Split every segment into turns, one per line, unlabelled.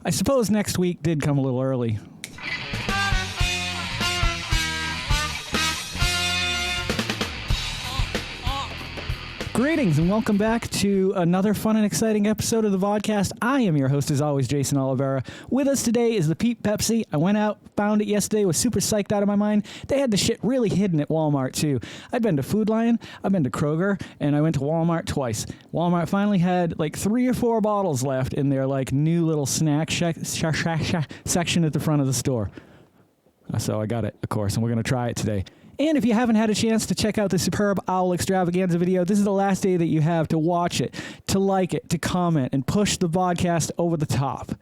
I suppose next week did come a little early. Greetings and welcome back to another fun and exciting episode of the Vodkast. I am your host, as always, Jason Oliveira. With us today is the Peeps Pepsi. I went out, found it yesterday, was super psyched out of my mind. They had the shit really hidden at Walmart, too. I'd been to Food Lion, I've been to Kroger, and I went to Walmart twice. Walmart finally had like 3 or 4 bottles left in their like new little snack section at the front of the store. So I got it, of course, and we're going to try it today. And if you haven't had a chance to check out the superb Owl Extravaganza video, this is the last day that you have to watch it, to like it, to comment, and push the Vodkast over the top.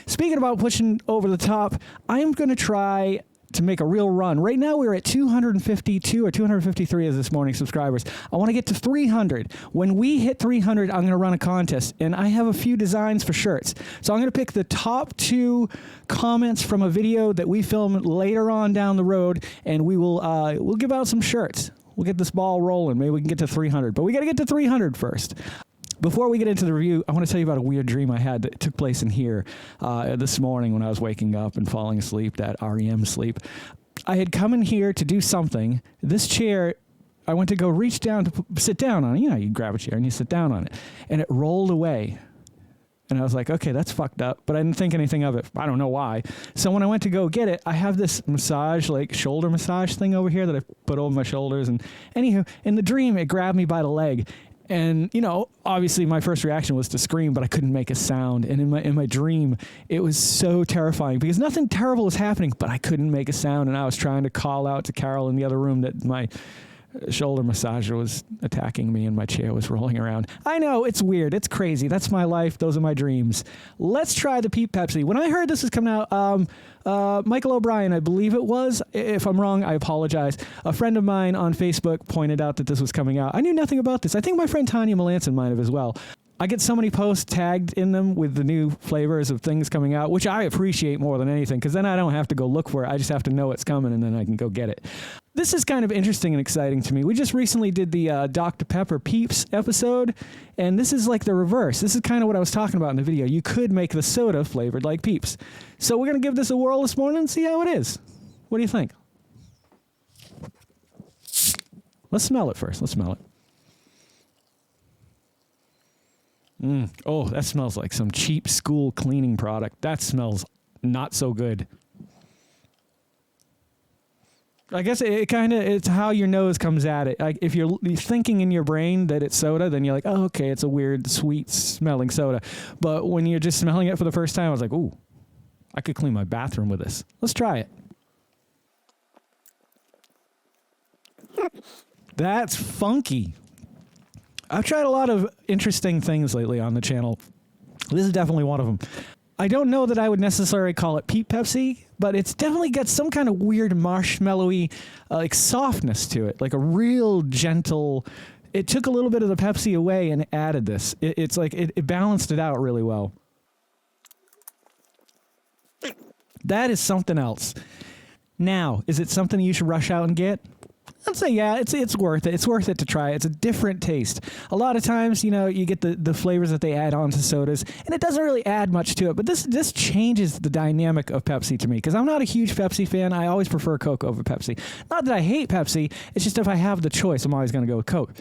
Speaking about pushing over the top, I am going to try to make a real run. Right now, we're at 252 or 253 as this morning subscribers. I want to get to 300. When we hit 300, I'm going to run a contest, and I have a few designs for shirts. So I'm going to pick the top 2 comments from a video that we filmed later on down the road, and we'll give out some shirts. We'll get this ball rolling. Maybe we can get to 300, but we got to get to 300 first. Before we get into the review, I want to tell you about a weird dream I had that took place in here this morning when I was waking up and falling asleep, that REM sleep. I had come in here to do something. This chair, I went to go reach down to sit down on it. You know, you grab a chair and you sit down on it. And it rolled away. And I was like, okay, that's fucked up. But I didn't think anything of it. I don't know why. So when I went to go get it, I have this massage, like shoulder massage thing over here that I put over my shoulders. And anywho, in the dream, it grabbed me by the leg. And, you know, obviously my first reaction was to scream, but I couldn't make a sound. And in my dream, it was so terrifying because nothing terrible was happening, but I couldn't make a sound. And I was trying to call out to Carol in the other room that my shoulder massager was attacking me and my chair was rolling around. I know, it's weird. It's crazy. That's my life. Those are my dreams. Let's try the Peeps Pepsi. When I heard this was coming out, Michael O'Brien, I believe it was. If I'm wrong, I apologize. A friend of mine on Facebook pointed out that this was coming out. I knew nothing about this. I think my friend Tanya Melanson might have as well. I get so many posts tagged in them with the new flavors of things coming out, which I appreciate more than anything, because then I don't have to go look for it. I just have to know it's coming, and then I can go get it. This is kind of interesting and exciting to me. We just recently did the Dr. Pepper Peeps episode, and this is like the reverse. This is kind of what I was talking about in the video. You could make the soda flavored like Peeps. So we're going to give this a whirl this morning and see how it is. What do you think? Let's smell it first. Let's smell it. Oh, that smells like some cheap school cleaning product. That smells not so good. I guess it's how your nose comes at it. Like if you're thinking in your brain that it's soda, then you're like, oh, okay, it's a weird, sweet smelling soda. But when you're just smelling it for the first time, I was like, ooh, I could clean my bathroom with this. Let's try it. That's funky. I've tried a lot of interesting things lately on the channel. This is definitely one of them. I don't know that I would necessarily call it Peeps Pepsi, but it's definitely got some kind of weird marshmallowy like softness to it, like a real gentle. It took a little bit of the Pepsi away and added this. It's like it balanced it out really well. That is something else. Now, is it something you should rush out and get? I'd say, yeah, it's worth it. It's worth it to try. It's a different taste. A lot of times, you know, you get the flavors that they add on to sodas, and it doesn't really add much to it. But this changes the dynamic of Pepsi to me, because I'm not a huge Pepsi fan. I always prefer Coke over Pepsi. Not that I hate Pepsi. It's just if I have the choice, I'm always going to go with Coke.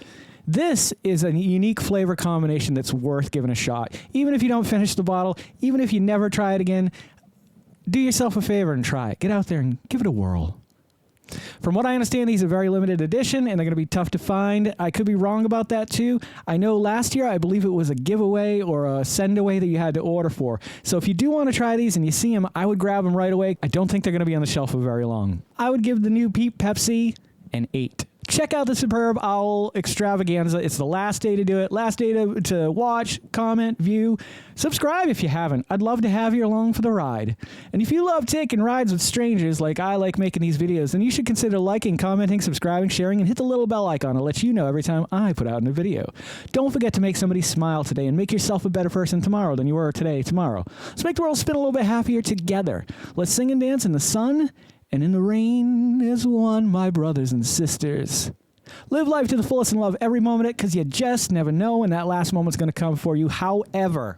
This is a unique flavor combination that's worth giving a shot. Even if you don't finish the bottle, even if you never try it again, do yourself a favor and try it. Get out there and give it a whirl. From what I understand, these are very limited edition, and they're going to be tough to find. I could be wrong about that, too. I know last year, I believe it was a giveaway or a send-away that you had to order for. So if you do want to try these and you see them, I would grab them right away. I don't think they're going to be on the shelf for very long. I would give the new Peeps Pepsi an 8. Check out the superb Owl Extravaganza. It's the last day to do it. Last day to watch, comment, view. Subscribe if you haven't. I'd love to have you along for the ride. And if you love taking rides with strangers like I like making these videos, then you should consider liking, commenting, subscribing, sharing, and hit the little bell icon to let you know every time I put out a video. Don't forget to make somebody smile today and make yourself a better person tomorrow than you were today tomorrow. Let's make the world spin a little bit happier together. Let's sing and dance in the sun and in the rain as one, my brothers and sisters. Live life to the fullest and love every moment, because you just never know when that last moment's going to come for you. However,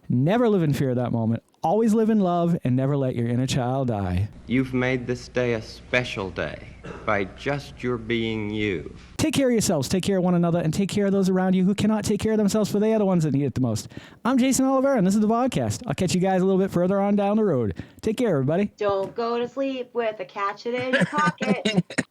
Never live in fear of that moment. Always live in love and never let your inner child die.
You've made this day a special day by just your being you.
Take care of yourselves, take care of one another, and take care of those around you who cannot take care of themselves, for they are the ones that need it the most. I'm Jason Oliver, and this is the Vodkast. I'll catch you guys a little bit further on down the road. Take care, everybody.
Don't go to sleep with a catch it in your pocket.